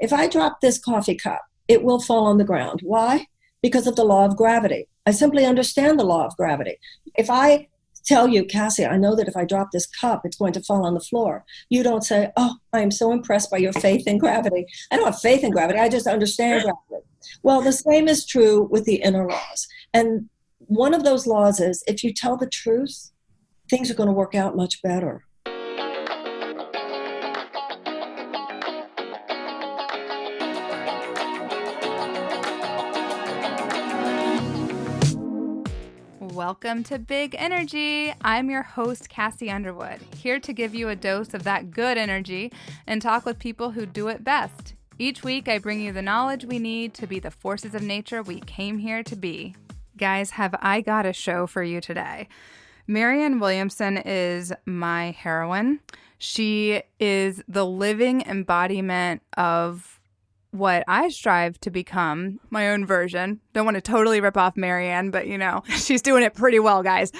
If I drop this coffee cup, it will fall on the ground. Why? Because of the law of gravity. I simply understand the law of gravity. If I tell you, Kassi, I know that if I drop this cup, it's going to fall on the floor. You don't say, oh, I am so impressed by your faith in gravity. I don't have faith in gravity. I just understand gravity. Well, the same is true with the inner laws. And one of those laws is if you tell the truth, things are going to work out much better. Welcome to Big Energy. I'm your host, Kassi Underwood, here to give you a dose of that good energy and talk with people who do it best. Each week, I bring you the knowledge we need to be the forces of nature we came here to be. Guys, have I got a show for you today? Marianne Williamson is my heroine. She is the living embodiment of what I strive to become, my own version. Don't want to totally rip off Marianne, but she's doing it pretty well, guys.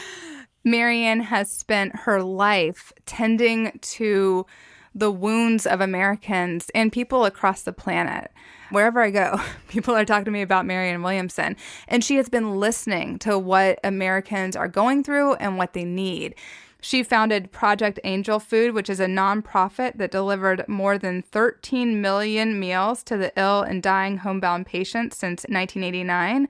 Marianne has spent her life tending to the wounds of Americans and people across the planet. Wherever I go, people are talking to me about Marianne Williamson, and she has been listening to what Americans are going through and what they need. She founded Project Angel Food, which is a nonprofit that delivered more than 13 million meals to the ill and dying homebound patients since 1989.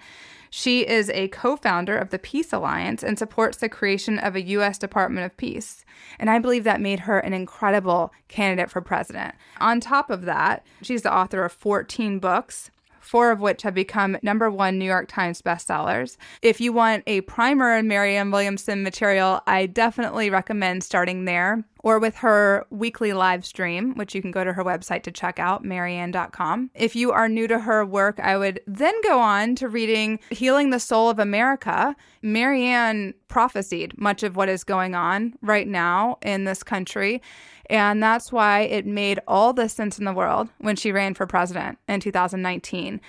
She is a co-founder of the Peace Alliance and supports the creation of a U.S. Department of Peace. And I believe that made her an incredible candidate for president. On top of that, she's the author of 14 books, 4 of which have become #1 New York Times bestsellers. If you want a primer in Marianne Williamson material, I definitely recommend starting there, or with her weekly live stream, which you can go to her website to check out, marianne.com. If you are new to her work, I would then go on to reading Healing the Soul of America. Marianne prophesied much of what is going on right now in this country, and that's why it made all the sense in the world when she ran for president in 2019.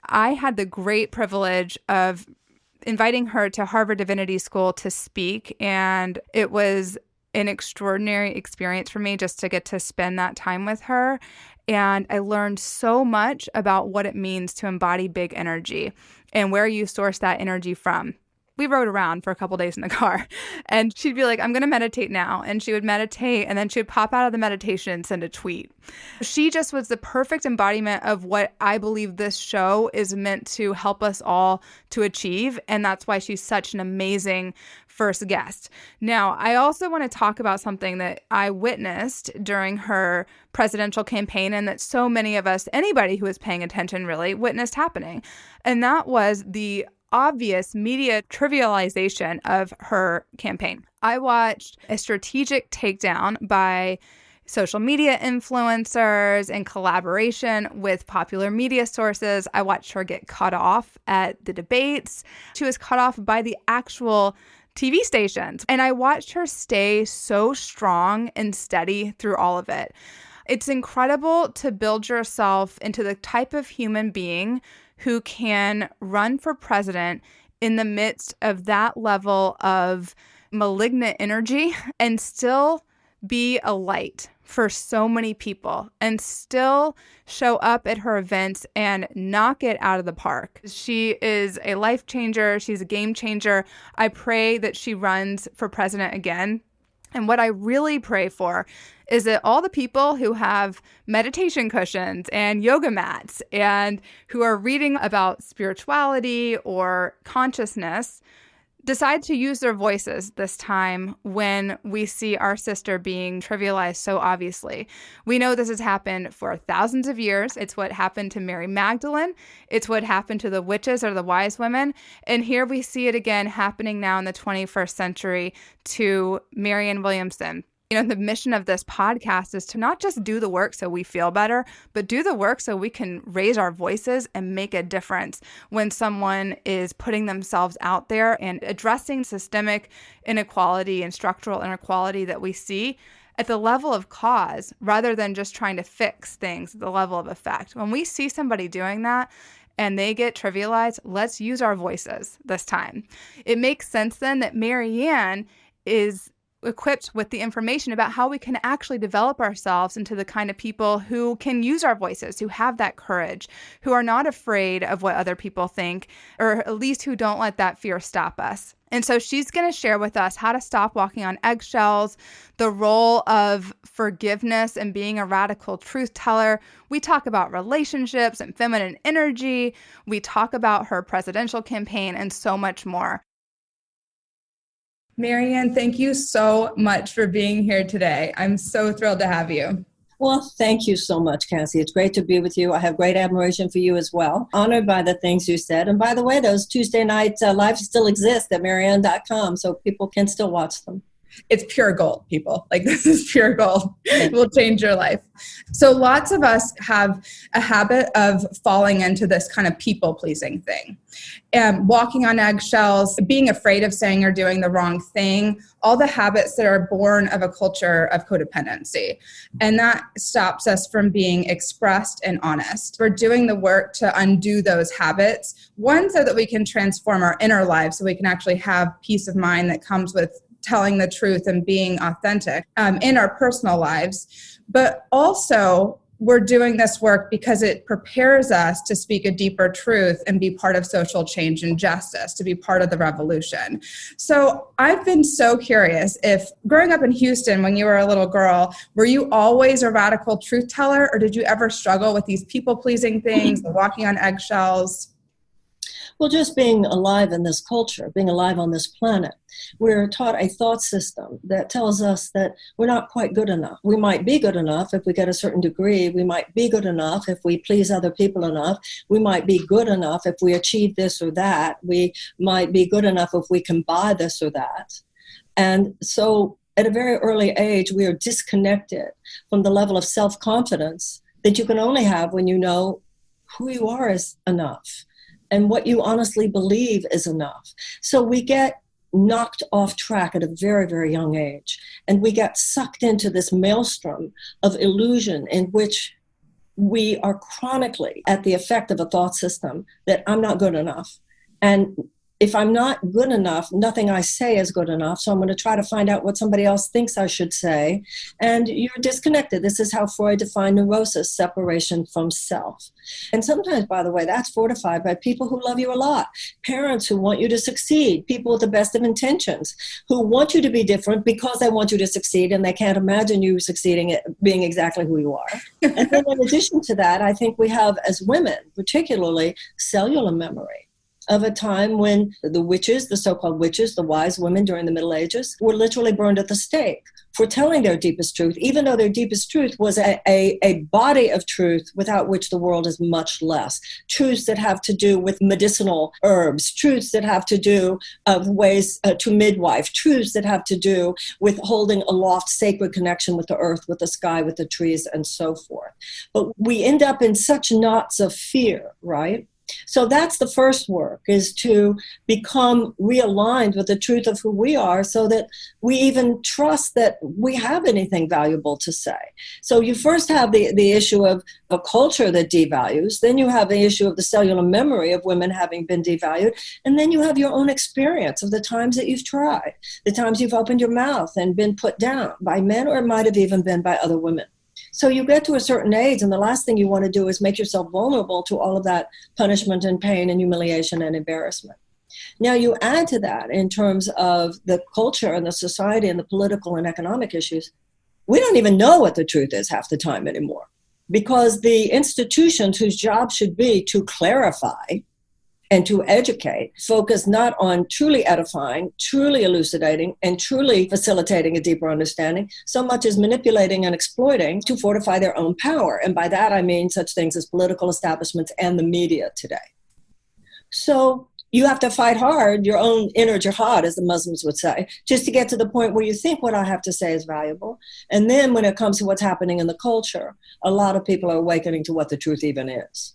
I had the great privilege of inviting her to Harvard Divinity School to speak, and it was an extraordinary experience for me just to get to spend that time with her. And I learned so much about what it means to embody big energy and where you source that energy from. We rode around for a couple days in the car, and she'd be like, I'm going to meditate now. And she would meditate, and then she would pop out of the meditation and send a tweet. She just was the perfect embodiment of what I believe this show is meant to help us all to achieve. And that's why she's such an amazing first guest. Now, I also want to talk about something that I witnessed during her presidential campaign, and that so many of us, anybody who was paying attention really, witnessed happening. And that was the obvious media trivialization of her campaign. I watched a strategic takedown by social media influencers in collaboration with popular media sources. I watched her get cut off at the debates. She was cut off by the actual TV stations. And I watched her stay so strong and steady through all of it. It's incredible to build yourself into the type of human being who can run for president in the midst of that level of malignant energy and still be a light for so many people and still show up at her events and knock it out of the park. She is a life changer. She's a game changer. I pray that she runs for president again. And what I really pray for is that all the people who have meditation cushions and yoga mats and who are reading about spirituality or consciousness decide to use their voices this time when we see our sister being trivialized so obviously. We know this has happened for thousands of years. It's what happened to Mary Magdalene. It's what happened to the witches or the wise women. And here we see it again happening now in the 21st century to Marianne Williamson. The mission of this podcast is to not just do the work so we feel better, but do the work so we can raise our voices and make a difference when someone is putting themselves out there and addressing systemic inequality and structural inequality that we see at the level of cause rather than just trying to fix things at the level of effect. When we see somebody doing that, and they get trivialized, let's use our voices this time. It makes sense then that Marianne is equipped with the information about how we can actually develop ourselves into the kind of people who can use our voices, who have that courage, who are not afraid of what other people think, or at least who don't let that fear stop us. And so she's going to share with us how to stop walking on eggshells, the role of forgiveness and being a radical truth teller. We talk about relationships and feminine energy. We talk about her presidential campaign and so much more. Marianne, thank you so much for being here today. I'm so thrilled to have you. Well, thank you so much, Kassi. It's great to be with you. I have great admiration for you as well. Honored by the things you said. And by the way, those Tuesday night lives still exist at Marianne.com, so people can still watch them. It's pure gold, people. Like, this is pure gold. It will change your life. So lots of us have a habit of falling into this kind of people-pleasing thing. Walking on eggshells, being afraid of saying or doing the wrong thing, all the habits that are born of a culture of codependency. And that stops us from being expressed and honest. We're doing the work to undo those habits, one, so that we can transform our inner lives, so we can actually have peace of mind that comes with telling the truth and being authentic in our personal lives. But also, we're doing this work because it prepares us to speak a deeper truth and be part of social change and justice, to be part of the revolution. So I've been so curious, if growing up in Houston when you were a little girl, were you always a radical truth teller, or did you ever struggle with these people-pleasing things, the walking on eggshells? Well, just being alive in this culture, being alive on this planet, we're taught a thought system that tells us that we're not quite good enough. We might be good enough if we get a certain degree. We might be good enough if we please other people enough. We might be good enough if we achieve this or that. We might be good enough if we can buy this or that. And so at a very early age, we are disconnected from the level of self-confidence that you can only have when you know who you are is enough and what you honestly believe is enough. So we get knocked off track at a very, very young age. And we get sucked into this maelstrom of illusion in which we are chronically at the effect of a thought system that I'm not good enough. And if I'm not good enough, nothing I say is good enough. So I'm going to try to find out what somebody else thinks I should say. And you're disconnected. This is how Freud defined neurosis, separation from self. And sometimes, by the way, that's fortified by people who love you a lot. Parents who want you to succeed. People with the best of intentions who want you to be different because they want you to succeed and they can't imagine you succeeding at being exactly who you are. And then in addition to that, I think we have, as women, particularly cellular memory of a time when the witches, the so-called witches, the wise women during the Middle Ages, were literally burned at the stake for telling their deepest truth, even though their deepest truth was a body of truth without which the world is much less. Truths that have to do with medicinal herbs, truths that have to do of ways to midwife, truths that have to do with holding aloft sacred connection with the earth, with the sky, with the trees, and so forth. But we end up in such knots of fear, right? So that's the first work, is to become realigned with the truth of who we are so that we even trust that we have anything valuable to say. So you first have the issue of a culture that devalues, then you have the issue of the cellular memory of women having been devalued, and then you have your own experience of the times that you've tried, the times you've opened your mouth and been put down by men, or it might have even been by other women. So you get to a certain age, and the last thing you want to do is make yourself vulnerable to all of that punishment and pain and humiliation and embarrassment. Now you add to that in terms of the culture and the society and the political and economic issues. We don't even know what the truth is half the time anymore, because the institutions whose job should be to clarify and to educate focus not on truly edifying, truly elucidating, and truly facilitating a deeper understanding, so much as manipulating and exploiting to fortify their own power. And by that, I mean such things as political establishments and the media today. So you have to fight hard, your own inner jihad, as the Muslims would say, just to get to the point where you think what I have to say is valuable. And then when it comes to what's happening in the culture, a lot of people are awakening to what the truth even is.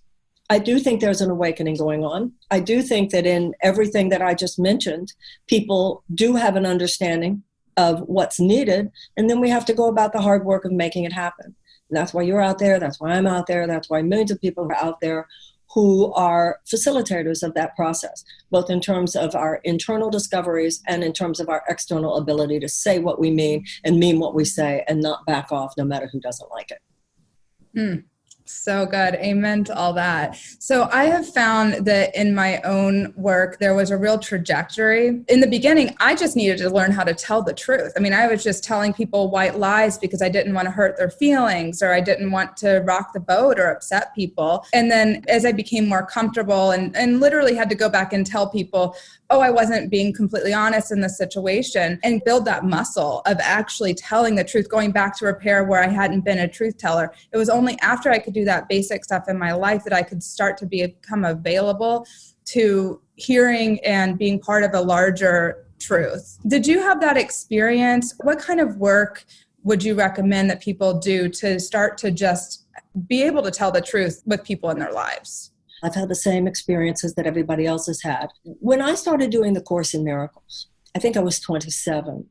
I do think there's an awakening going on. I do think that in everything that I just mentioned, people do have an understanding of what's needed, and then we have to go about the hard work of making it happen. And that's why you're out there, that's why I'm out there, that's why millions of people are out there who are facilitators of that process, both in terms of our internal discoveries and in terms of our external ability to say what we mean and mean what we say and not back off no matter who doesn't like it. So good. Amen to all that. So I have found that in my own work, there was a real trajectory. In the beginning, I just needed to learn how to tell the truth. I mean, I was just telling people white lies because I didn't want to hurt their feelings, or I didn't want to rock the boat or upset people. And then as I became more comfortable and literally had to go back and tell people, oh, I wasn't being completely honest in this situation, and build that muscle of actually telling the truth, going back to repair where I hadn't been a truth teller. It was only after I could do that basic stuff in my life that I could start to become available to hearing and being part of a larger truth. Did you have that experience? What kind of work would you recommend that people do to start to just be able to tell the truth with people in their lives? I've had the same experiences that everybody else has had. When I started doing the Course in Miracles, I think I was 27.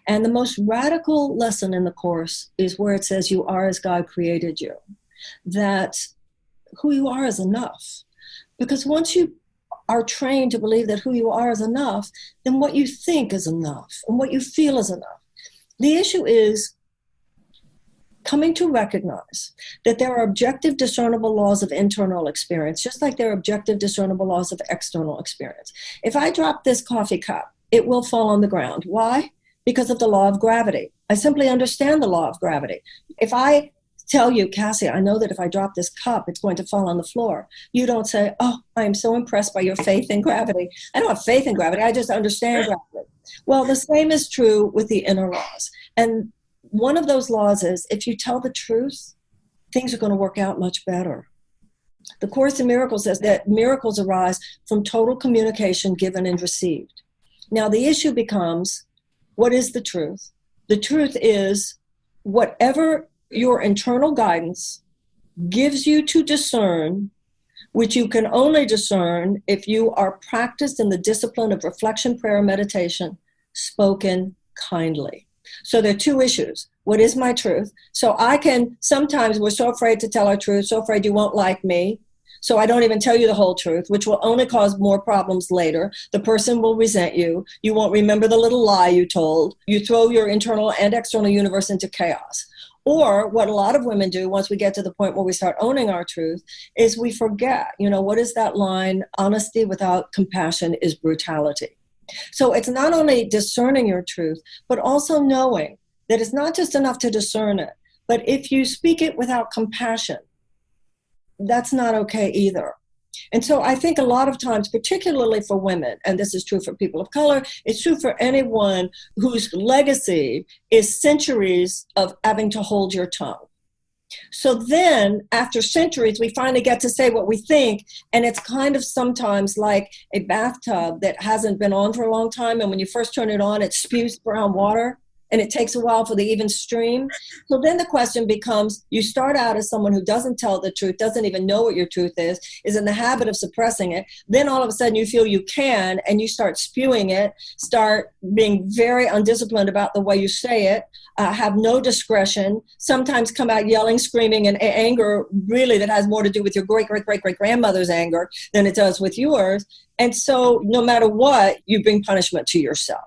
And the most radical lesson in the Course is where it says you are as God created you, that who you are is enough. Because once you are trained to believe that who you are is enough, then what you think is enough and what you feel is enough. The issue is coming to recognize that there are objective discernible laws of internal experience, just like there are objective discernible laws of external experience. If I drop this coffee cup, it will fall on the ground. Why? Because of the law of gravity. I simply understand the law of gravity. If I tell you, Kassi, I know that if I drop this cup, it's going to fall on the floor, you don't say, oh, I am so impressed by your faith in gravity. I don't have faith in gravity. I just understand gravity. Well, the same is true with the inner laws. And one of those laws is if you tell the truth, things are going to work out much better. The Course in Miracles says that miracles arise from total communication given and received. Now, the issue becomes, what is the truth? The truth is whatever your internal guidance gives you to discern, which you can only discern if you are practiced in the discipline of reflection, prayer, meditation, spoken kindly. So there are two issues. What is my truth? So I can, sometimes we're so afraid to tell our truth, so afraid you won't like me. So I don't even tell you the whole truth, which will only cause more problems later. The person will resent you. You won't remember the little lie you told. You throw your internal and external universe into chaos. Or what a lot of women do once we get to the point where we start owning our truth is we forget, what is that line? Honesty without compassion is brutality. So it's not only discerning your truth, but also knowing that it's not just enough to discern it, but if you speak it without compassion, that's not okay either. And so I think a lot of times, particularly for women, and this is true for people of color, it's true for anyone whose legacy is centuries of having to hold your tongue. So then, after centuries, we finally get to say what we think, and it's kind of sometimes like a bathtub that hasn't been on for a long time, and when you first turn it on, it spews brown water, and it takes a while for the even stream. So then the question becomes, you start out as someone who doesn't tell the truth, doesn't even know what your truth is in the habit of suppressing it. Then all of a sudden you feel you can, and you start spewing it, start being very undisciplined about the way you say it, have no discretion, sometimes come out yelling, screaming, and anger really that has more to do with your great-great-great-great-grandmother's anger than it does with yours. And so no matter what, you bring punishment to yourself.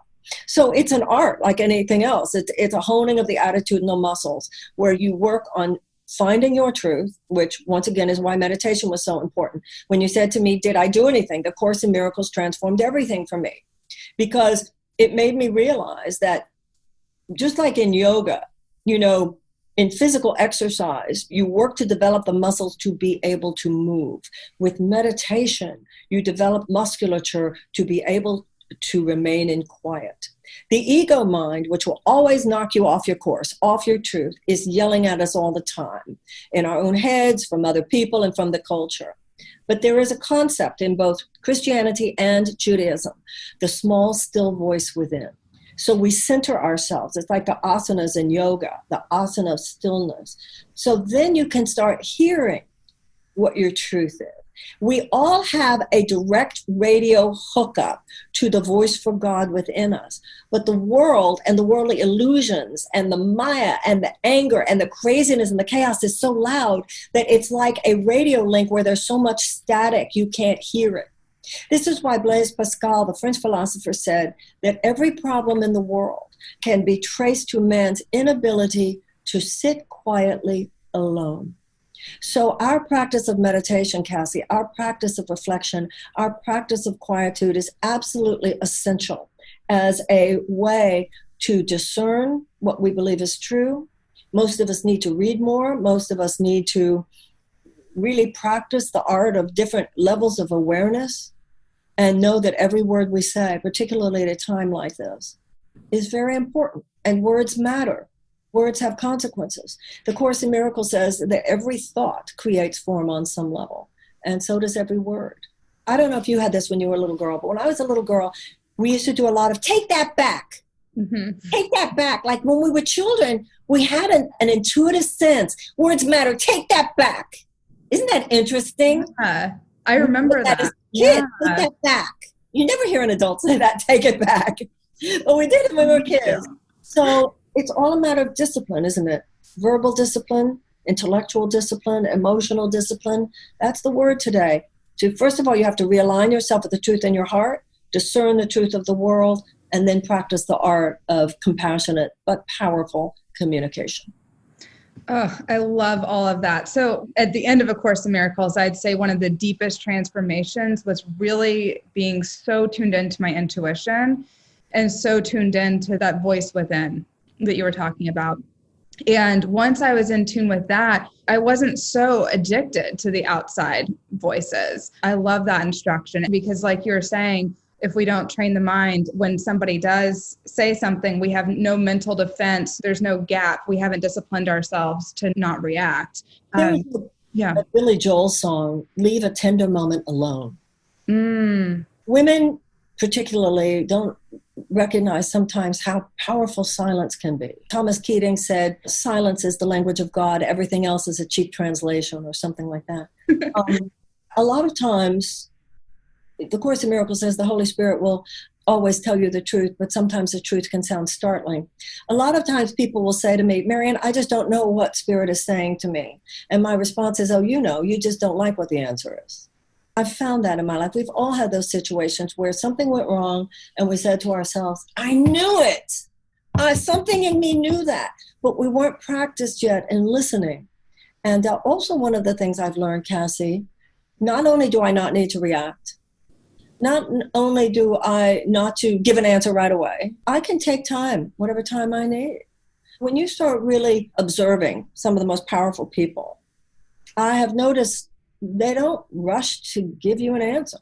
So it's an art like anything else. It's a honing of the attitudinal muscles where you work on finding your truth, which once again is why meditation was so important. When you said to me, did I do anything? The Course in Miracles transformed everything for me, because it made me realize that just like in yoga, in physical exercise, you work to develop the muscles to be able to move. With meditation, you develop musculature to be able to remain in quiet. The ego mind, which will always knock you off your course, off your truth, is yelling at us all the time, in our own heads, from other people, and from the culture. But there is a concept in both Christianity and Judaism, the small, still voice within. So we center ourselves. It's like the asanas in yoga, the asana of stillness. So then you can start hearing what your truth is. We all have a direct radio hookup to the voice for God within us. But the world and the worldly illusions and the Maya and the anger and the craziness and the chaos is so loud that it's like a radio link where there's so much static you can't hear it. This is why Blaise Pascal, the French philosopher, said that every problem in the world can be traced to man's inability to sit quietly alone. So our practice of meditation, Kassi, our practice of reflection, our practice of quietude is absolutely essential as a way to discern what we believe is true. Most of us need to read more. Most of us need to really practice the art of different levels of awareness and know that every word we say, particularly at a time like this, is very important. And words matter. Words have consequences. The Course in Miracles says that every thought creates form on some level, and so does every word. I don't know if you had this when you were a little girl, but when I was a little girl, we used to do a lot of take that back. Mm-hmm. Take that back. Like when we were children, we had an intuitive sense. Words matter. Take that back. Isn't that interesting? Yeah, I remember that. Take that back. You never hear an adult say that, take it back. But we did it when we were kids. So it's all a matter of discipline, isn't it? Verbal discipline, intellectual discipline, emotional discipline. That's the word today. So first of all, you have to realign yourself with the truth in your heart, discern the truth of the world, and then practice the art of compassionate but powerful communication. Oh, I love all of that. So at the end of A Course in Miracles, I'd say one of the deepest transformations was really being so tuned into my intuition and so tuned into that voice within that you were talking about. And once I was in tune with that, I wasn't so addicted to the outside voices. I love that instruction because like you were saying, if we don't train the mind, when somebody does say something, we have no mental defense. There's no gap. We haven't disciplined ourselves to not react. A Billy Joel song, Leave a Tender Moment Alone. Women particularly don't recognize sometimes how powerful silence can be. Thomas Keating said, silence is the language of God. Everything else is a cheap translation or something like that. A lot of times, the Course in Miracles says the Holy Spirit will always tell you the truth, but sometimes the truth can sound startling. A lot of times people will say to me, Marianne, I just don't know what Spirit is saying to me. And my response is, oh, you just don't like what the answer is. I've found that in my life. We've all had those situations where something went wrong and we said to ourselves, I knew it. Something in me knew that, but we weren't practiced yet in listening. And also one of the things I've learned, Kassi, not only do I not need to react, not only do I not to give an answer right away, I can take time, whatever time I need. When you start really observing some of the most powerful people, I have noticed they don't rush to give you an answer.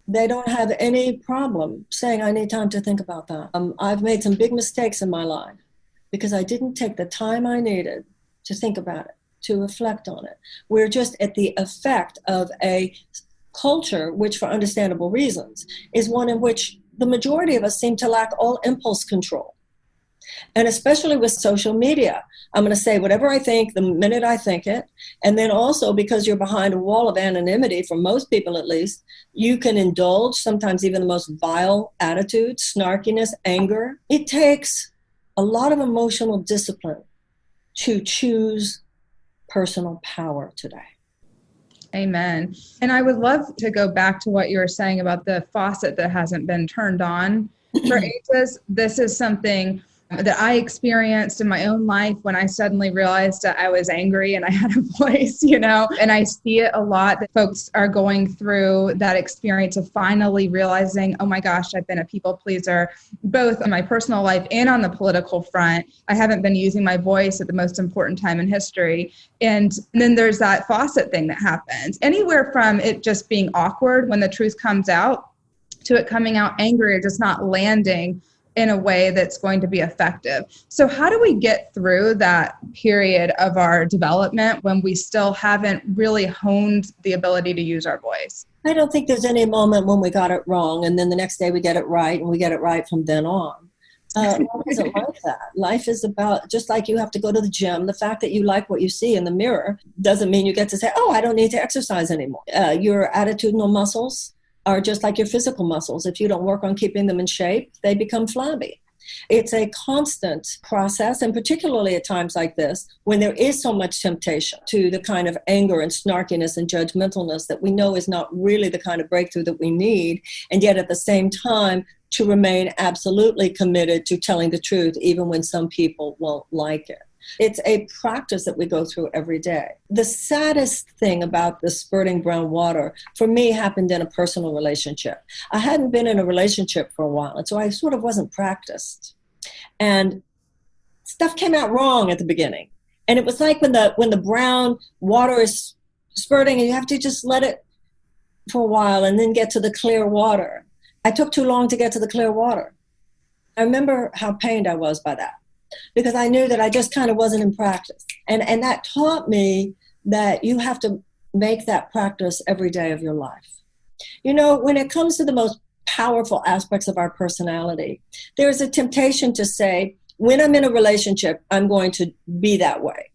They don't have any problem saying, I need time to think about that. I've made some big mistakes in my life because I didn't take the time I needed to think about it, to reflect on it. We're just at the effect of a culture, which for understandable reasons, is one in which the majority of us seem to lack all impulse control. And especially with social media, I'm going to say whatever I think the minute I think it. And then also because you're behind a wall of anonymity, for most people at least, you can indulge sometimes even the most vile attitudes, snarkiness, anger. It takes a lot of emotional discipline to choose personal power today. Amen. And I would love to go back to what you were saying about the faucet that hasn't been turned on for ages. This is something that I experienced in my own life when I suddenly realized that I was angry and I had a voice, and I see it a lot that folks are going through that experience of finally realizing, oh my gosh, I've been a people pleaser, both in my personal life and on the political front. I haven't been using my voice at the most important time in history. And then there's that faucet thing that happens. Anywhere from it just being awkward when the truth comes out to it coming out angry or just not landing in a way that's going to be effective. So how do we get through that period of our development when we still haven't really honed the ability to use our voice? I don't think there's any moment when we got it wrong and then the next day we get it right and we get it right from then on. Life isn't like that. Life is about, just like you have to go to the gym, the fact that you like what you see in the mirror doesn't mean you get to say, oh, I don't need to exercise anymore. Your attitudinal muscles are just like your physical muscles. If you don't work on keeping them in shape, they become flabby. It's a constant process, and particularly at times like this, when there is so much temptation to the kind of anger and snarkiness and judgmentalness that we know is not really the kind of breakthrough that we need, and yet at the same time, to remain absolutely committed to telling the truth, even when some people won't like it. It's a practice that we go through every day. The saddest thing about the spurting brown water for me happened in a personal relationship. I hadn't been in a relationship for a while, and so I sort of wasn't practiced. And stuff came out wrong at the beginning. And it was like when the brown water is spurting and you have to just let it for a while and then get to the clear water. I took too long to get to the clear water. I remember how pained I was by that, because I knew that I just kind of wasn't in practice. And that taught me that you have to make that practice every day of your life. You know, when it comes to the most powerful aspects of our personality, there's a temptation to say, when I'm in a relationship, I'm going to be that way.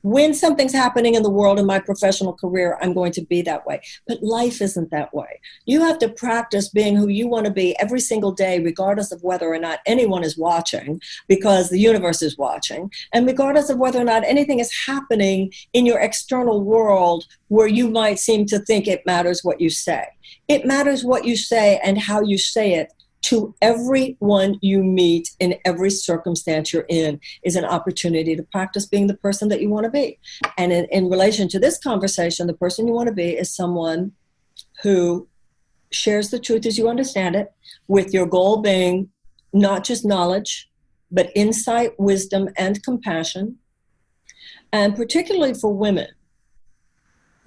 When something's happening in the world in my professional career, I'm going to be that way. But life isn't that way. You have to practice being who you want to be every single day, regardless of whether or not anyone is watching, because the universe is watching, and regardless of whether or not anything is happening in your external world where you might seem to think it matters what you say. It matters what you say and how you say it. To everyone you meet in every circumstance you're in is an opportunity to practice being the person that you want to be. And in relation to this conversation, the person you want to be is someone who shares the truth as you understand it, with your goal being not just knowledge, but insight, wisdom, and compassion. And particularly for women,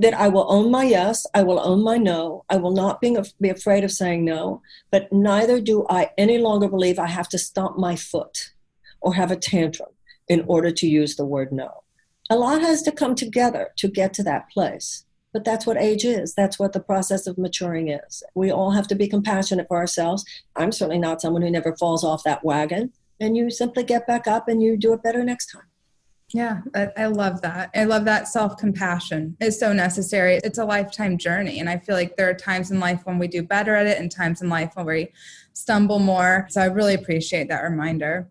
that I will own my yes, I will own my no, I will not be afraid of saying no, but neither do I any longer believe I have to stomp my foot or have a tantrum in order to use the word no. A lot has to come together to get to that place, but that's what age is. That's what the process of maturing is. We all have to be compassionate for ourselves. I'm certainly not someone who never falls off that wagon, and you simply get back up and you do it better next time. Yeah, I love that. I love that self-compassion is so necessary. It's a lifetime journey. And I feel like there are times in life when we do better at it and times in life when we stumble more. So I really appreciate that reminder.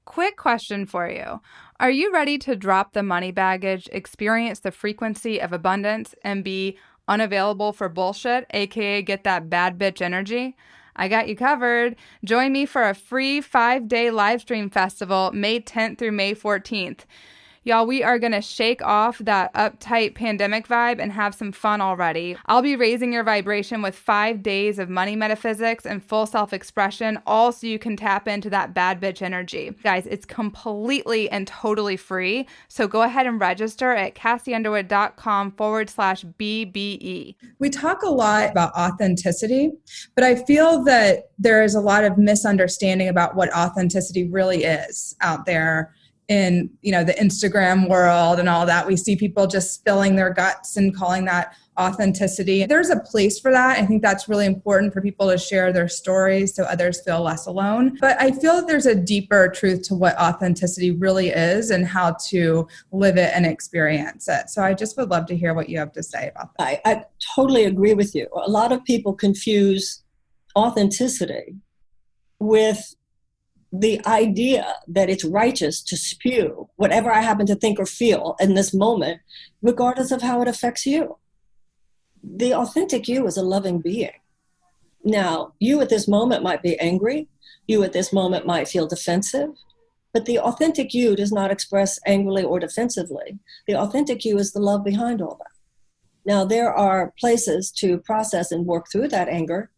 Quick question for you. Are you ready to drop the money baggage, experience the frequency of abundance, and be unavailable for bullshit, aka get that bad bitch energy? I got you covered. Join me for a free 5-day live stream festival, May 10th through May 14th. Y'all, we are going to shake off that uptight pandemic vibe and have some fun already. I'll be raising your vibration with 5 days of money metaphysics and full self-expression, all so you can tap into that bad bitch energy. Guys, it's completely and totally free. So go ahead and register at kassiunderwood.com/BBE. We talk a lot about authenticity, but I feel that there is a lot of misunderstanding about what authenticity really is out there in, you know, the Instagram world and all that. We see people just spilling their guts and calling that authenticity. There's a place for that. I think that's really important for people to share their stories so others feel less alone. But I feel that there's a deeper truth to what authenticity really is and how to live it and experience it. So I just would love to hear what you have to say about that. I totally agree with you. A lot of people confuse authenticity with the idea that it's righteous to spew whatever I happen to think or feel in this moment, regardless of how it affects you. The authentic you is a loving being. Now, you at this moment might be angry. You at this moment might feel defensive. But the authentic you does not express angrily or defensively. The authentic you is the love behind all that. Now, there are places to process and work through that anger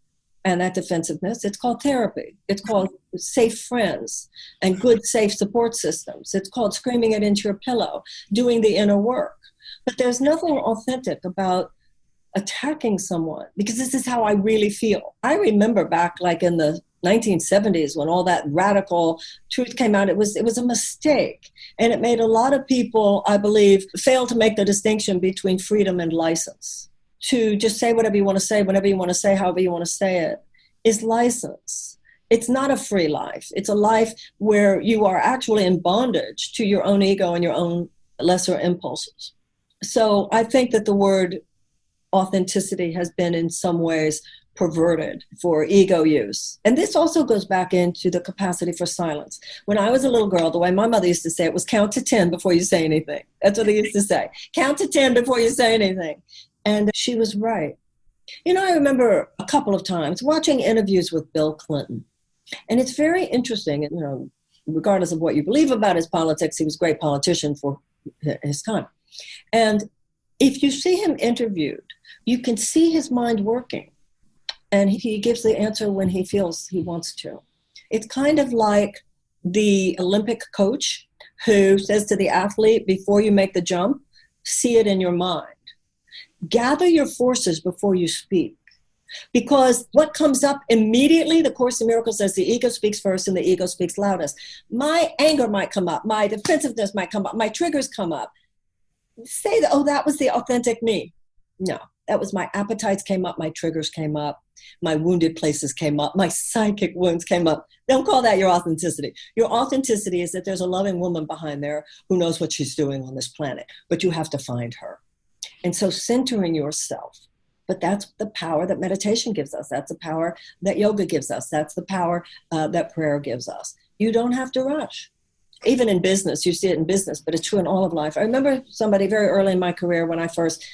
and that defensiveness. It's called therapy. It's called safe friends and good, safe support systems. It's called screaming it into your pillow, doing the inner work. But there's nothing authentic about attacking someone, because this is how I really feel. I remember back like in the 1970s when all that radical truth came out, it was a mistake. And it made a lot of people, I believe, fail to make the distinction between freedom and license. To just say whatever you want to say, whenever you want to say, however you want to say it, is license. It's not a free life. It's a life where you are actually in bondage to your own ego and your own lesser impulses. So I think that the word authenticity has been in some ways perverted for ego use. And this also goes back into the capacity for silence. When I was a little girl, the way my mother used to say it was count to 10 before you say anything. That's what they used to say. Count to 10 before you say anything. And she was right. You know, I remember a couple of times watching interviews with Bill Clinton. And it's very interesting, you know, regardless of what you believe about his politics, he was a great politician for his time. And if you see him interviewed, you can see his mind working. And he gives the answer when he feels he wants to. It's kind of like the Olympic coach who says to the athlete, before you make the jump, see it in your mind. Gather your forces before you speak. Because what comes up immediately, the Course in Miracles says the ego speaks first and the ego speaks loudest. My anger might come up. My defensiveness might come up. My triggers come up. Say that, oh, that was the authentic me. No, that was my appetites came up. My triggers came up. My wounded places came up. My psychic wounds came up. Don't call that your authenticity. Your authenticity is that there's a loving woman behind there who knows what she's doing on this planet, but you have to find her. And so centering yourself. But that's the power that meditation gives us. That's the power that yoga gives us. That's the power that prayer gives us. You don't have to rush. Even in business, you see it in business, but it's true in all of life. I remember somebody very early in my career when I first,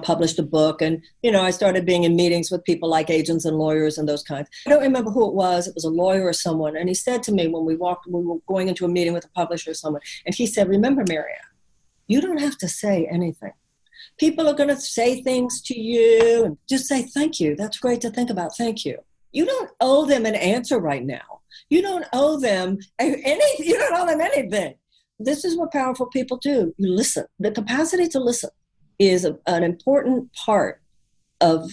published a book and, I started being in meetings with people like agents and lawyers and those kinds. I don't remember who it was. It was a lawyer or someone. And he said to me when we were going into a meeting with a publisher or someone, and he said, remember, Marianne, you don't have to say anything. People are going to say things to you and just say, thank you. That's great to think about. Thank you. You don't owe them an answer right now. You don't owe them anything. You don't owe them anything. This is what powerful people do. You listen. The capacity to listen is an important part of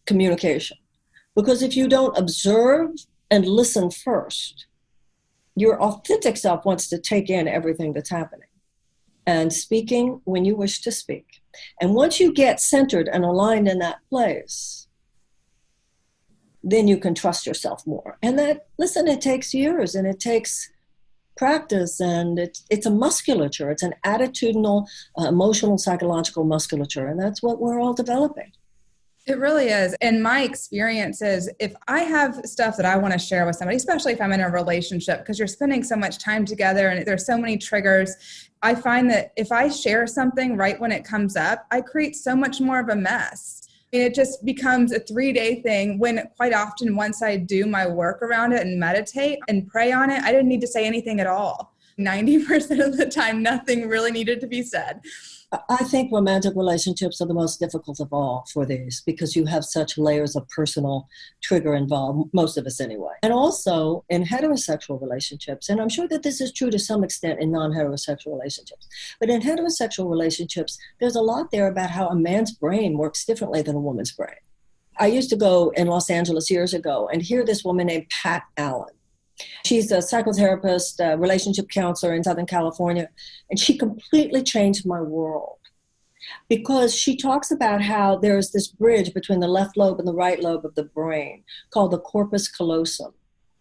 communication. Because if you don't observe and listen first, your authentic self wants to take in everything that's happening. And speaking when you wish to speak. And once you get centered and aligned in that place, then you can trust yourself more. And it takes years and it takes practice and it's a musculature. It's an attitudinal, emotional, psychological musculature. And that's what we're all developing. It really is. And my experience is if I have stuff that I want to share with somebody, especially if I'm in a relationship, because you're spending so much time together and there's so many triggers, I find that if I share something right when it comes up, I create so much more of a mess. It just becomes a 3-day thing when quite often once I do my work around it and meditate and pray on it, I didn't need to say anything at all. 90% of the time, nothing really needed to be said. I think romantic relationships are the most difficult of all for these because you have such layers of personal trigger involved, most of us anyway. And also in heterosexual relationships, and I'm sure that this is true to some extent in non-heterosexual relationships, but in heterosexual relationships, there's a lot there about how a man's brain works differently than a woman's brain. I used to go in Los Angeles years ago and hear this woman named Pat Allen. She's a psychotherapist, a relationship counselor in Southern California, and she completely changed my world because she talks about how there's this bridge between the left lobe and the right lobe of the brain called the corpus callosum.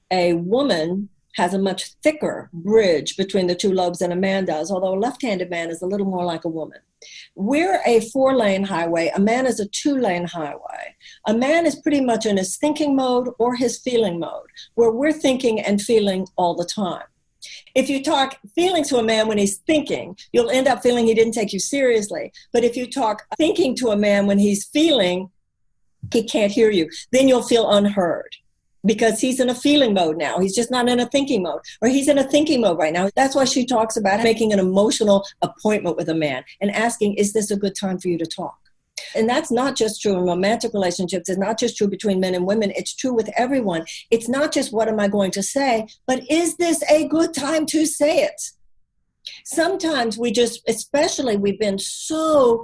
A woman has a much thicker bridge between the two lobes than a man does, although a left-handed man is a little more like a woman. We're a 4-lane highway. A man is a 2-lane highway. A man is pretty much in his thinking mode or his feeling mode, where we're thinking and feeling all the time. If you talk feelings to a man when he's thinking, you'll end up feeling he didn't take you seriously. But if you talk thinking to a man when he's feeling, he can't hear you. Then you'll feel unheard. Because he's in a feeling mode now. He's just not in a thinking mode. Or he's in a thinking mode right now. That's why she talks about making an emotional appointment with a man and asking, is this a good time for you to talk? And that's not just true in romantic relationships. It's not just true between men and women. It's true with everyone. It's not just what am I going to say, but is this a good time to say it? Sometimes we've been so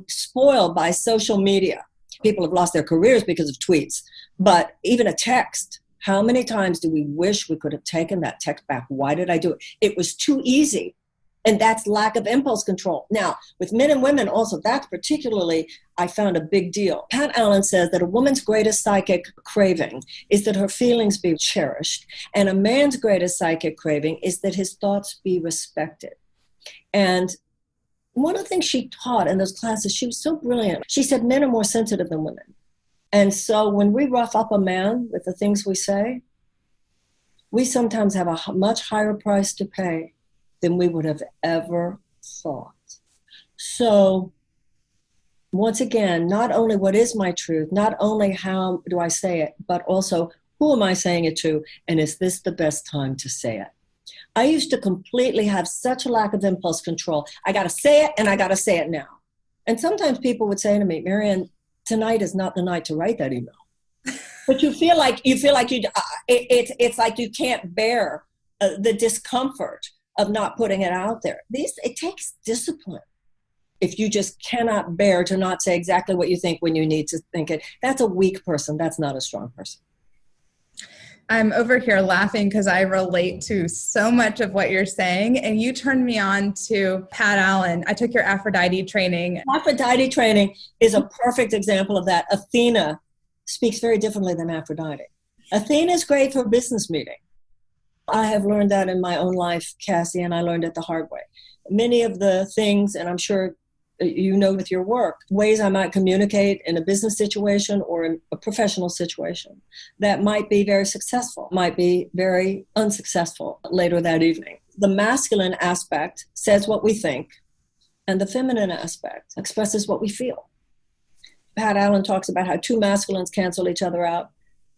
spoiled by social media. People have lost their careers because of tweets. But even a text, how many times do we wish we could have taken that text back? Why did I do it? It was too easy. And that's lack of impulse control. Now, with men and women also, that's particularly, I found a big deal. Pat Allen says that a woman's greatest psychic craving is that her feelings be cherished. And a man's greatest psychic craving is that his thoughts be respected. And one of the things she taught in those classes, she was so brilliant. She said men are more sensitive than women. And so when we rough up a man with the things we say, we sometimes have a much higher price to pay than we would have ever thought. So once again, not only what is my truth, not only how do I say it, but also who am I saying it to, and is this the best time to say it? I used to completely have such a lack of impulse control. I got to say it, and I got to say it now. And sometimes people would say to me, Marianne, tonight is not the night to write that email. But it's like you can't bear the discomfort of not putting it out there. It takes discipline. If you just cannot bear to not say exactly what you think when you need to think it, that's a weak person. That's not a strong person. I'm over here laughing because I relate to so much of what you're saying. And you turned me on to Pat Allen. I took your Aphrodite training. Aphrodite training is a perfect example of that. Athena speaks very differently than Aphrodite. Athena is great for a business meeting. I have learned that in my own life, Kassi, and I learned it the hard way. Many of the things, and I'm sure you know with your work, ways I might communicate in a business situation or in a professional situation that might be very successful, might be very unsuccessful later that evening. The masculine aspect says what we think, and the feminine aspect expresses what we feel. Pat Allen talks about how two masculines cancel each other out,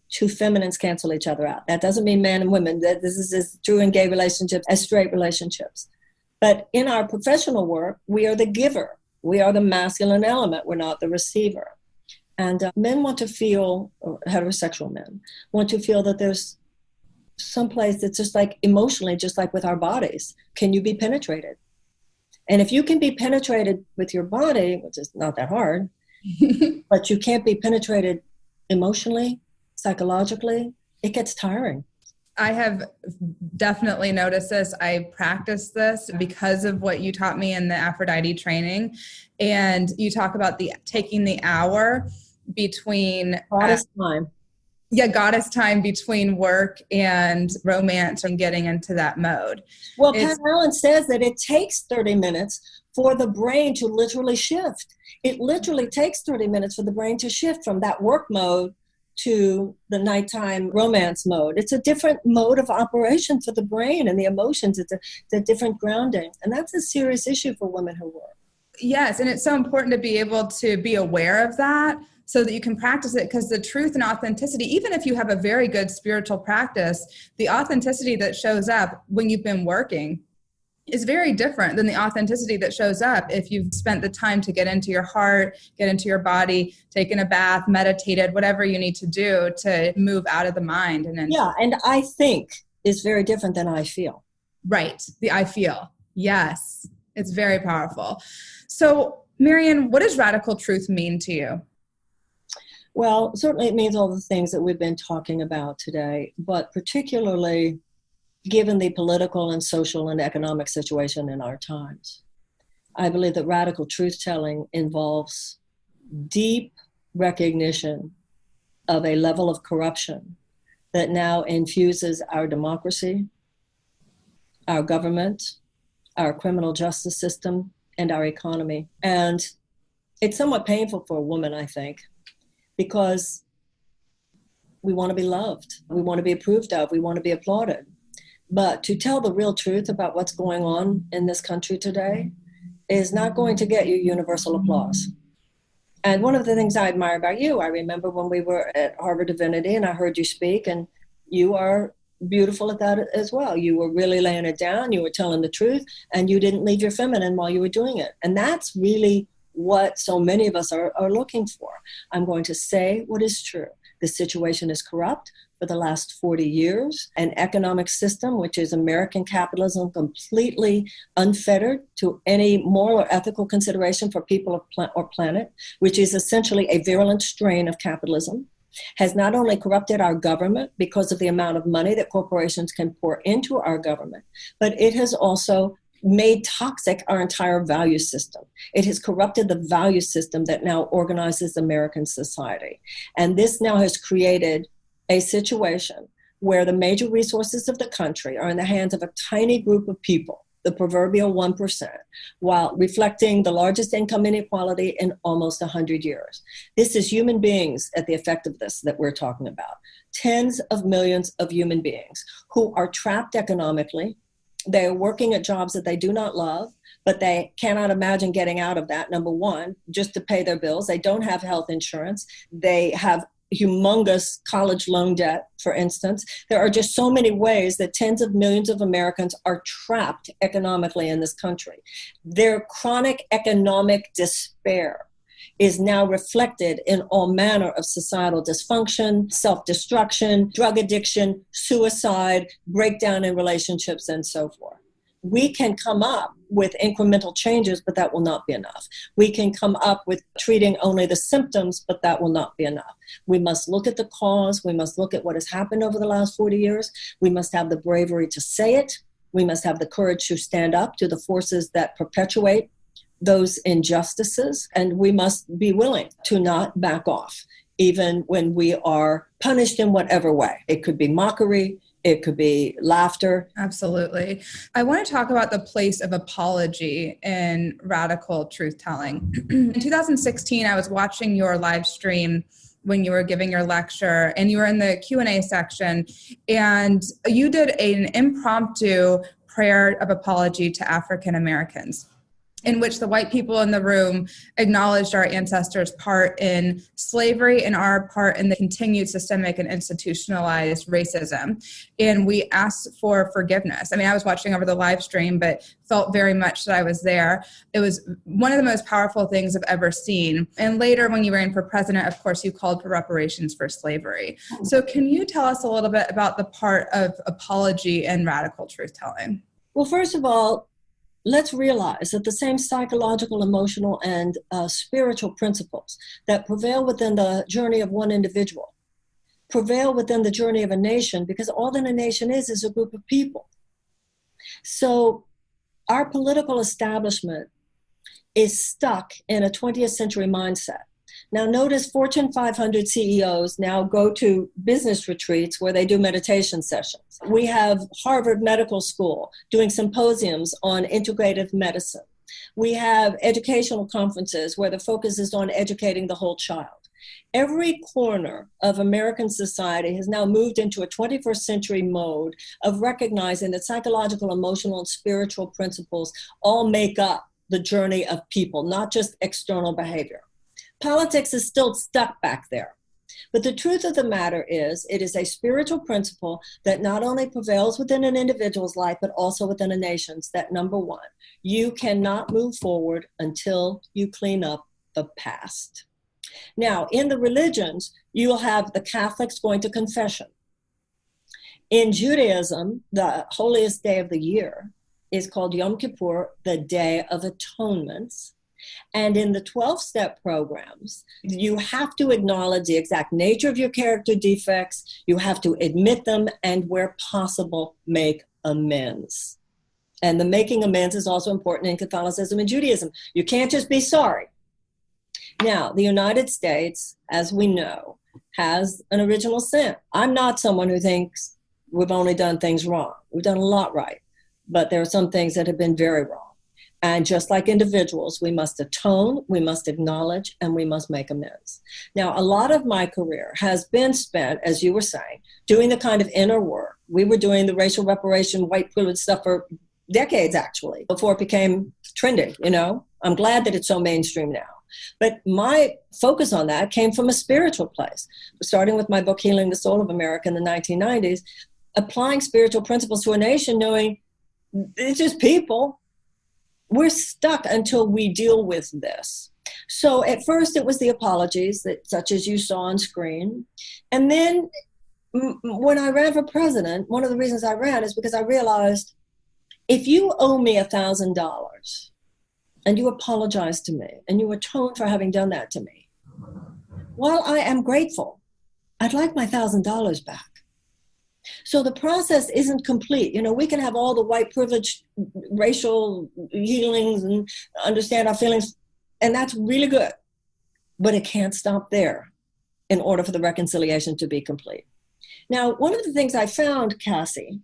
two feminines cancel each other out. That doesn't mean men and women. This is as true in gay relationships as straight relationships. But in our professional work, we are the giver. We are the masculine element. We're not the receiver. And men want to feel, or heterosexual men, want to feel that there's some place that's just like emotionally, just like with our bodies. Can you be penetrated? And if you can be penetrated with your body, which is not that hard, but you can't be penetrated emotionally, psychologically, it gets tiring. I have definitely noticed this. I practice this because of what you taught me in the Aphrodite training. And you talk about taking the hour between goddess time. Yeah, goddess time between work and romance and getting into that mode. Well, Pat Allen says that it takes 30 minutes for the brain to literally shift. It literally takes 30 minutes for the brain to shift from that work mode to the nighttime romance mode. It's a different mode of operation for the brain and the emotions. It's a different grounding. And that's a serious issue for women who work. Yes, and it's so important to be able to be aware of that so that you can practice it, because the truth and authenticity, even if you have a very good spiritual practice, the authenticity that shows up when you've been working is very different than the authenticity that shows up if you've spent the time to get into your heart, get into your body, taken a bath, meditated, whatever you need to do to move out of the mind. Yeah, and I think is very different than I feel. Right, the I feel. Yes, it's very powerful. So, Marianne, what does radical truth mean to you? Well, certainly it means all the things that we've been talking about today, but particularly given the political and social and economic situation in our times. I believe that radical truth-telling involves deep recognition of a level of corruption that now infuses our democracy, our government, our criminal justice system, and our economy. And it's somewhat painful for a woman, I think, because we want to be loved, we want to be approved of, we want to be applauded. But to tell the real truth about what's going on in this country today is not going to get you universal applause. And one of the things I admire about you, I remember when we were at Harvard Divinity and I heard you speak, and you are beautiful at that as well. You were really laying it down, you were telling the truth, and you didn't leave your feminine while you were doing it. And that's really what so many of us are looking for. I'm going to say what is true. The situation is corrupt. For the last 40 years, an economic system, which is American capitalism, completely unfettered to any moral or ethical consideration for people or planet, which is essentially a virulent strain of capitalism, has not only corrupted our government because of the amount of money that corporations can pour into our government, but it has also made toxic our entire value system. It has corrupted the value system that now organizes American society. And this now has created a situation where the major resources of the country are in the hands of a tiny group of people, the proverbial 1%, while reflecting the largest income inequality in almost 100 years. This is human beings at the effect of this that we're talking about. Tens of millions of human beings who are trapped economically. They're working at jobs that they do not love, but they cannot imagine getting out of that, number one, just to pay their bills. They don't have health insurance. They have humongous college loan debt, for instance. There are just so many ways that tens of millions of Americans are trapped economically in this country. Their chronic economic despair is now reflected in all manner of societal dysfunction, self-destruction, drug addiction, suicide, breakdown in relationships, and so forth. We can come up with incremental changes, but that will not be enough. We can come up with treating only the symptoms, but that will not be enough. We must look at the cause. We must look at what has happened over the last 40 years. We must have the bravery to say it. We must have the courage to stand up to the forces that perpetuate those injustices. And we must be willing to not back off, even when we are punished in whatever way. It could be mockery. It could be laughter. Absolutely. I want to talk about the place of apology in radical truth-telling. In 2016, I was watching your live stream when you were giving your lecture, and you were in the Q&A section, and you did an impromptu prayer of apology to African Americans, in which the white people in the room acknowledged our ancestors' part in slavery and our part in the continued systemic and institutionalized racism. And we asked for forgiveness. I mean, I was watching over the live stream, but felt very much that I was there. It was one of the most powerful things I've ever seen. And later, when you ran for president, of course, you called for reparations for slavery. So can you tell us a little bit about the part of apology and radical truth-telling? Well, first of all, let's realize that the same psychological, emotional, and spiritual principles that prevail within the journey of one individual prevail within the journey of a nation, because all that a nation is a group of people. So our political establishment is stuck in a 20th century mindset. Now, notice Fortune 500 CEOs now go to business retreats where they do meditation sessions. We have Harvard Medical School doing symposiums on integrative medicine. We have educational conferences where the focus is on educating the whole child. Every corner of American society has now moved into a 21st century mode of recognizing that psychological, emotional, and spiritual principles all make up the journey of people, not just external behavior. Politics is still stuck back there. But the truth of the matter is, it is a spiritual principle that not only prevails within an individual's life, but also within a nation's, that number one, you cannot move forward until you clean up the past. Now, in the religions, you'll have the Catholics going to confession. In Judaism, the holiest day of the year is called Yom Kippur, the Day of Atonements. And in the 12-step programs, you have to acknowledge the exact nature of your character defects. You have to admit them and, where possible, make amends. And the making amends is also important in Catholicism and Judaism. You can't just be sorry. Now, the United States, as we know, has an original sin. I'm not someone who thinks we've only done things wrong. We've done a lot right, but there are some things that have been very wrong. And just like individuals, we must atone, we must acknowledge, and we must make amends. Now, a lot of my career has been spent, as you were saying, doing the kind of inner work. We were doing the racial reparation, white privilege stuff for decades, actually, before it became trendy, you know. I'm glad that it's so mainstream now. But my focus on that came from a spiritual place, starting with my book, Healing the Soul of America in the 1990s, applying spiritual principles to a nation, knowing it's just people. We're stuck until we deal with this. So at first it was the apologies, that such as you saw on screen. And then when I ran for president, one of the reasons I ran is because I realized if you owe me $1,000 and you apologize to me and you atone for having done that to me, while I am grateful, I'd like my $1,000 back. So the process isn't complete. We can have all the white privilege, racial healings and understand our feelings, and that's really good. But it can't stop there in order for the reconciliation to be complete. Now, one of the things I found, Kassi,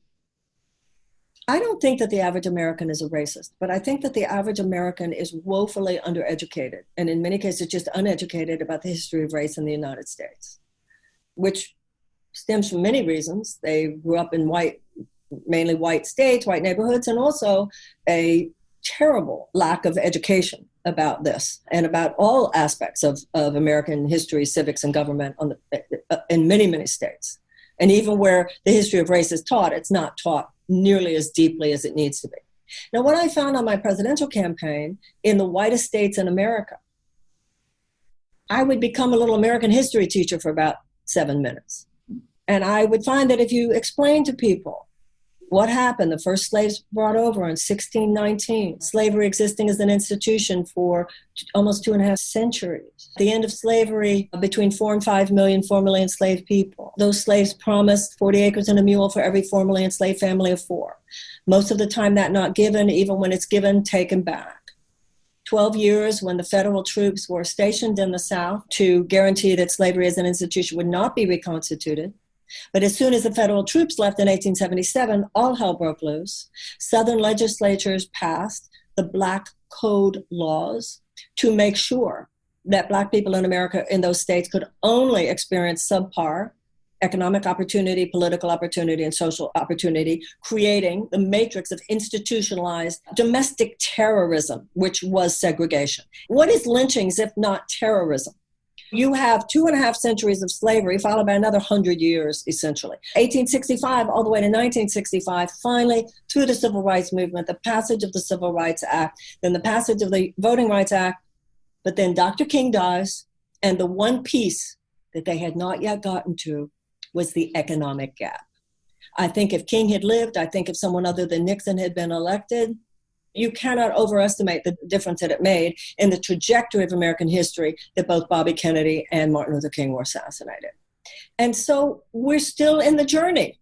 I don't think that the average American is a racist, but I think that the average American is woefully undereducated, and in many cases just uneducated about the history of race in the United States, which stems from many reasons. They grew up in mainly white states, white neighborhoods, and also a terrible lack of education about this and about all aspects of American history, civics, and government in many, many states. And even where the history of race is taught, it's not taught nearly as deeply as it needs to be. Now, what I found on my presidential campaign in the whitest states in America, I would become a little American history teacher for about 7 minutes. And I would find that if you explain to people what happened, the first slaves brought over in 1619, slavery existing as an institution for almost 2.5 centuries, the end of slavery between 4 and 5 million formerly enslaved people. Those slaves promised 40 acres and a mule for every formerly enslaved family of 4. Most of the time that not given, even when it's given, taken back. 12 years when the federal troops were stationed in the South to guarantee that slavery as an institution would not be reconstituted. But as soon as the federal troops left in 1877, all hell broke loose. Southern legislatures passed the Black Code laws to make sure that Black people in America in those states could only experience subpar economic opportunity, political opportunity, and social opportunity, creating the matrix of institutionalized domestic terrorism, which was segregation. What is lynchings if not terrorism? You have 2.5 centuries of slavery, followed by another 100 years, essentially. 1865 all the way to 1965, finally, through the Civil Rights Movement, the passage of the Civil Rights Act, then the passage of the Voting Rights Act, but then Dr. King dies, and the one piece that they had not yet gotten to was the economic gap. I think if King had lived, I think if someone other than Nixon had been elected, you cannot overestimate the difference that it made in the trajectory of American history that both Bobby Kennedy and Martin Luther King were assassinated. And so we're still in the journey,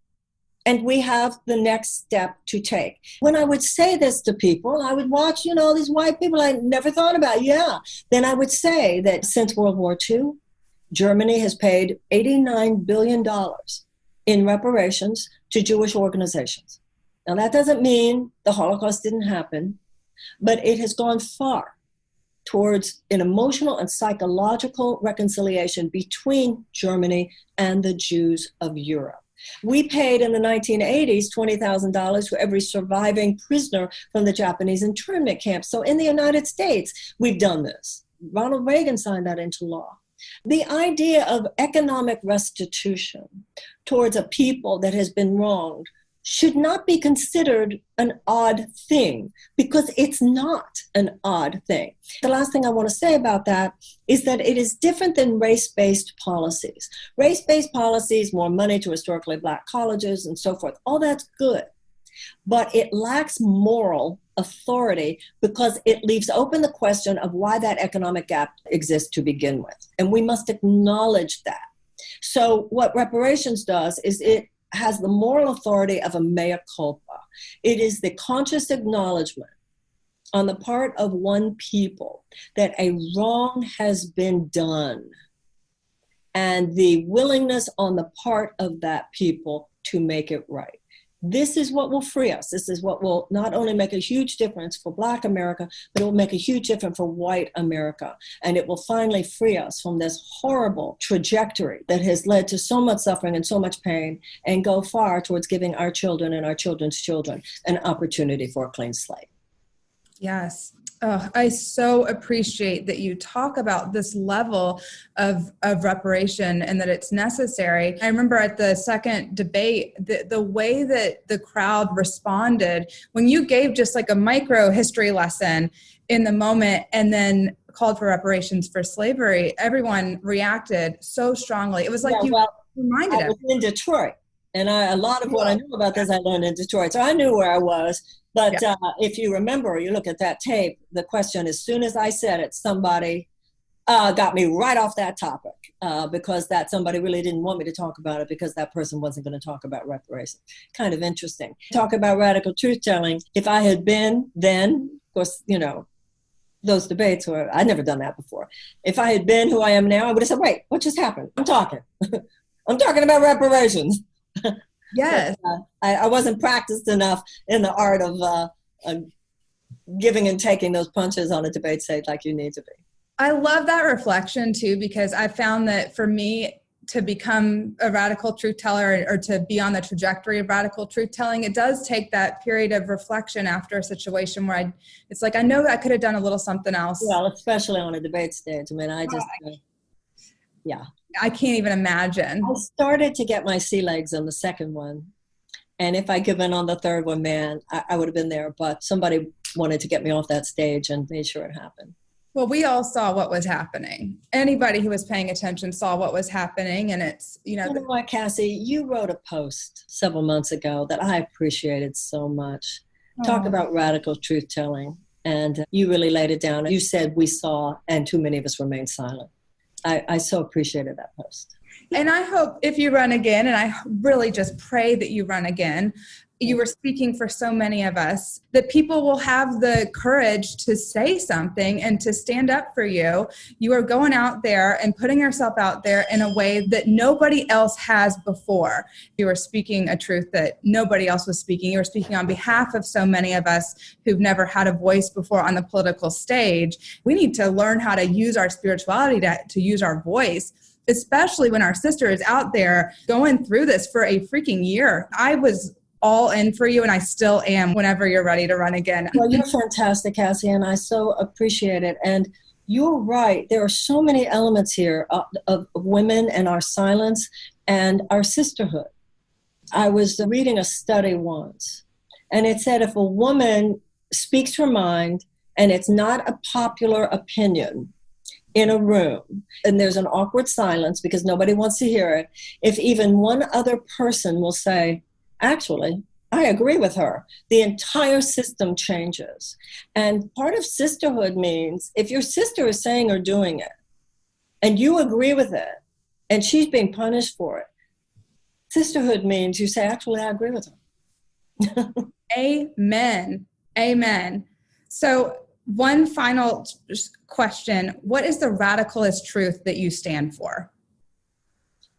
and we have the next step to take. When I would say this to people, I would watch, these white people I never thought about. Yeah. Then I would say that since World War II, Germany has paid $89 billion in reparations to Jewish organizations. Now, that doesn't mean the Holocaust didn't happen, but it has gone far towards an emotional and psychological reconciliation between Germany and the Jews of Europe. We paid in the 1980s $20,000 for every surviving prisoner from the Japanese internment camps. So in the United States, we've done this. Ronald Reagan signed that into law. The idea of economic restitution towards a people that has been wronged should not be considered an odd thing, because it's not an odd thing. The last thing I want to say about that is that it is different than race-based policies. Race-based policies, more money to historically Black colleges and so forth, all that's good. But it lacks moral authority because it leaves open the question of why that economic gap exists to begin with. And we must acknowledge that. So what reparations does is it has the moral authority of a mea culpa. It is the conscious acknowledgement on the part of one people that a wrong has been done, and the willingness on the part of that people to make it right. This is what will free us. This is what will not only make a huge difference for Black America, but it will make a huge difference for white America. And it will finally free us from this horrible trajectory that has led to so much suffering and so much pain, and go far towards giving our children and our children's children an opportunity for a clean slate. Yes. Oh, I so appreciate that you talk about this level of reparation and that it's necessary. I remember at the second debate, the way that the crowd responded when you gave just like a micro history lesson in the moment and then called for reparations for slavery, everyone reacted so strongly. It was like reminded us. I was in Detroit, and a lot of what I knew about this I learned in Detroit. So I knew where I was. But if you remember, you look at that tape, the question, as soon as I said it, somebody got me right off that topic because that somebody really didn't want me to talk about it because that person wasn't going to talk about reparations. Kind of interesting. Talk about radical truth-telling. If I had been then, of course, those debates were, I'd never done that before. If I had been who I am now, I would have said, wait, what just happened? I'm talking. I'm talking about reparations. Yes. But, I wasn't practiced enough in the art of giving and taking those punches on a debate stage like you need to be. I love that reflection too, because I found that for me to become a radical truth teller or to be on the trajectory of radical truth telling, it does take that period of reflection after a situation where it's like, I know I could have done a little something else. Well, especially on a debate stage. I mean, I can't even imagine. I started to get my sea legs on the second one. And if I'd given on the third one, man, I would have been there. But somebody wanted to get me off that stage and made sure it happened. Well, we all saw what was happening. Anybody who was paying attention saw what was happening. And it's, You know what, Kassi? You wrote a post several months ago that I appreciated so much. Talk about radical truth-telling. And you really laid it down. You said we saw, and too many of us remained silent. I so appreciated that post. And I hope if you run again, and I really just pray that you run again, you were speaking for so many of us, that people will have the courage to say something and to stand up for you. You are going out there and putting yourself out there in a way that nobody else has before. You are speaking a truth that nobody else was speaking. You are speaking on behalf of so many of us who've never had a voice before on the political stage. We need to learn how to use our spirituality to use our voice, especially when our sister is out there going through this for a freaking year. I was all in for you, and I still am whenever you're ready to run again. Well, you're fantastic, Kassi, and I so appreciate it. And you're right. There are so many elements here of women and our silence and our sisterhood. I was reading a study once, and it said if a woman speaks her mind and it's not a popular opinion in a room, and there's an awkward silence because nobody wants to hear it, if even one other person will say, actually, I agree with her, the entire system changes. And part of sisterhood means if your sister is saying or doing it, and you agree with it, and she's being punished for it, sisterhood means you say, actually, I agree with her. Amen. Amen. So one final question. What is the radicalist truth that you stand for?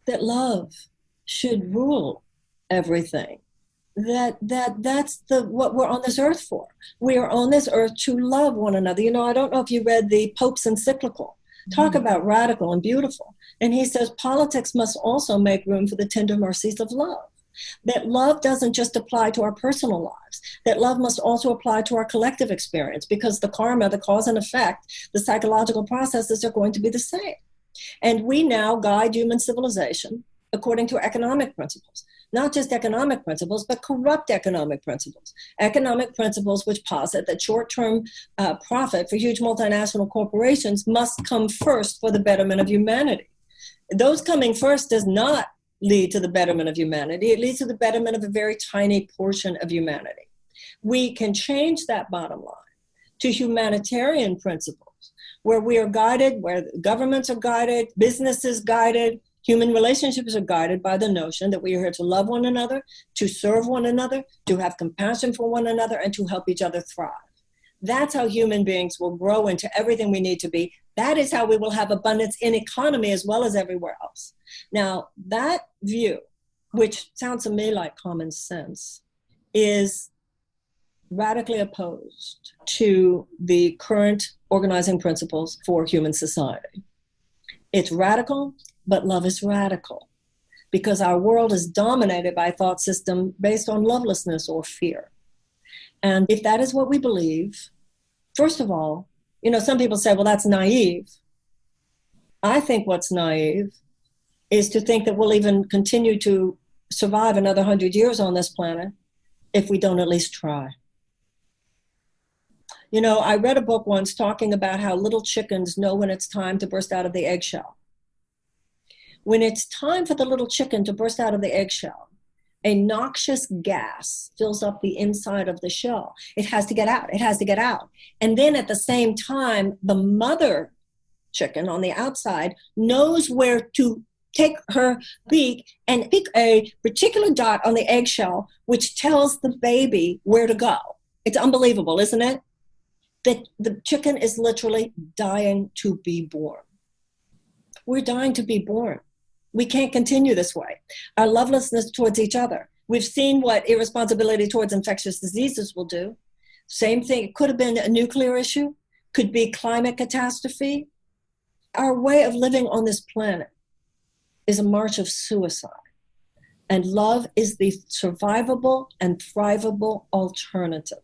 That love should rule everything. That's what we're on this earth for. We are on this earth to love one another. I don't know if you read the Pope's encyclical. Talk about radical and beautiful. And he says politics must also make room for the tender mercies of love. That love doesn't just apply to our personal lives. That love must also apply to our collective experience, because the karma, the cause and effect, the psychological processes are going to be the same. And we now guide human civilization according to economic principles. Not just economic principles, but corrupt economic principles. Economic principles which posit that short-term profit for huge multinational corporations must come first for the betterment of humanity. Those coming first does not lead to the betterment of humanity. It leads to the betterment of a very tiny portion of humanity. We can change that bottom line to humanitarian principles, where we are guided, where governments are guided, businesses guided, human relationships are guided by the notion that we are here to love one another, to serve one another, to have compassion for one another, and to help each other thrive. That's how human beings will grow into everything we need to be. That is how we will have abundance in economy as well as everywhere else. Now, that view, which sounds to me like common sense, is radically opposed to the current organizing principles for human society. It's radical, but love is radical, because our world is dominated by a thought system based on lovelessness or fear. And if that is what we believe, first of all, some people say, well, that's naive. I think what's naive is to think that we'll even continue to survive another 100 years on this planet if we don't at least try. I read a book once talking about how little chickens know when it's time to burst out of the eggshell. When it's time for the little chicken to burst out of the eggshell, a noxious gas fills up the inside of the shell. It has to get out. It has to get out. And then at the same time, the mother chicken on the outside knows where to take her beak and pick a particular dot on the eggshell, which tells the baby where to go. It's unbelievable, isn't it? That the chicken is literally dying to be born. We're dying to be born. We can't continue this way. Our lovelessness towards each other. We've seen what irresponsibility towards infectious diseases will do. Same thing. It could have been a nuclear issue, could be climate catastrophe. Our way of living on this planet is a march of suicide. And love is the survivable and thrivable alternative.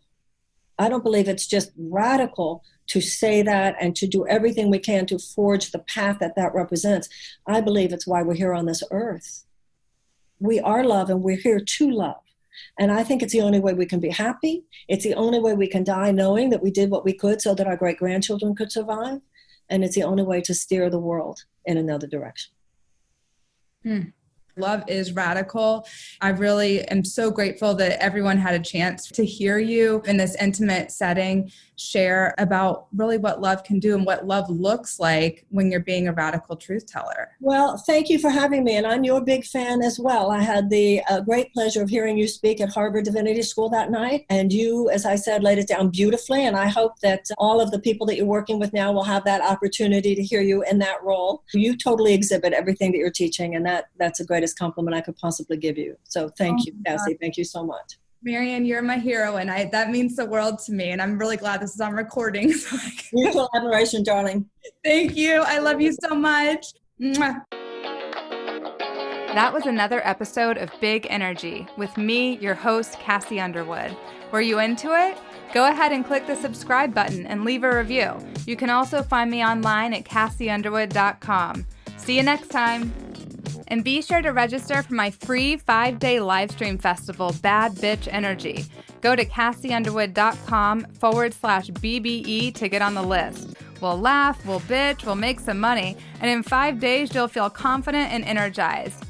I don't believe it's just radical to say that and to do everything we can to forge the path that that represents. I believe it's why we're here on this earth. We are love and we're here to love. And I think it's the only way we can be happy. It's the only way we can die knowing that we did what we could so that our great-grandchildren could survive. And it's the only way to steer the world in another direction. Love is radical. I really am so grateful that everyone had a chance to hear you in this intimate setting share about really what love can do and what love looks like when you're being a radical truth teller. Well, thank you for having me. And I'm your big fan as well. I had the great pleasure of hearing you speak at Harvard Divinity School that night. And you, as I said, laid it down beautifully. And I hope that all of the people that you're working with now will have that opportunity to hear you in that role. You totally exhibit everything that you're teaching. And that's the greatest compliment I could possibly give you. So thank you, Kassi. Thank you so much. Marianne, you're my hero, and that means the world to me, and I'm really glad this is on recording. Mutual admiration, darling. Thank you. I love you so much. Mwah. That was another episode of Big Energy with me, your host, Kassi Underwood. Were you into it? Go ahead and click the subscribe button and leave a review. You can also find me online at KassiUnderwood.com. See you next time. And be sure to register for my free 5-day livestream festival, Bad Bitch Energy. Go to KassiUnderwood.com/BBE to get on the list. We'll laugh, we'll bitch, we'll make some money, and in 5 days you'll feel confident and energized.